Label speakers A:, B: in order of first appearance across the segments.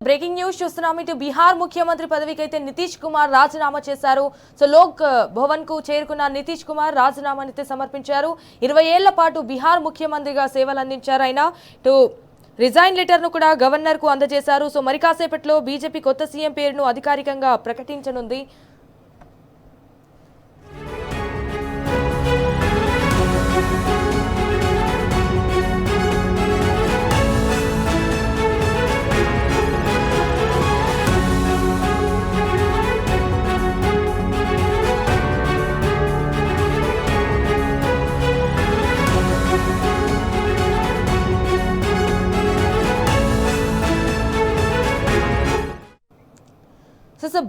A: Breaking news చూస్తున్నాం. ఇటు బీహార్ ముఖ్యమంత్రి పదవికి అయితే నితీష్ కుమార్ రాజీనామా చేశారు. సో లోక్ భవన్ కు చేరుకున్న నితీష్ కుమార్ రాజీనామాని అయితే సమర్పించారు. 20 ఏళ్ల పాటు బీహార్ ముఖ్యమంత్రిగా సేవలు అందించారు ఆయన. ఇటు రిజైన్ లెటర్ ను కూడా గవర్నర్ కు అందజేశారు. సో మరి కాసేపట్లో బీజేపీ కొత్త సీఎం పేరును అధికారికంగా ప్రకటించనుంది.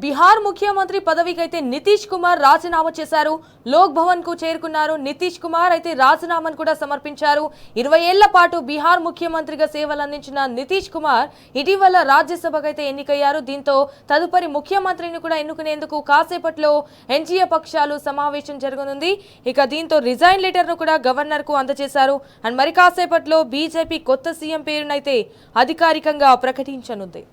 A: బీహార్ ముఖ్యమంత్రి పదవికి అయితే నితీష్ కుమార్ రాజీనామా చేశారు. లోక్ భవన్ కు చేరుకున్నారు. నితీష్ కుమార్ అయితే రాజీనామాను కూడా సమర్పించారు. 20 ఏళ్ల పాటు బీహార్ ముఖ్యమంత్రిగా సేవలు అందించిన నితీష్ కుమార్ ఇటీవల రాజ్యసభకు అయితే ఎన్నికయ్యారు. దీంతో తదుపరి ముఖ్యమంత్రిని కూడా ఎన్నుకునేందుకు కాసేపట్లో ఎన్డీఏ పక్షాలు సమావేశం జరగనుంది. ఇక దీంతో రిజైన్ లెటర్ ను కూడా గవర్నర్ కు అందజేశారు. అండ్ మరి కాసేపట్లో బీజేపీ కొత్త సీఎం పేరునైతే అధికారికంగా ప్రకటించనుంది.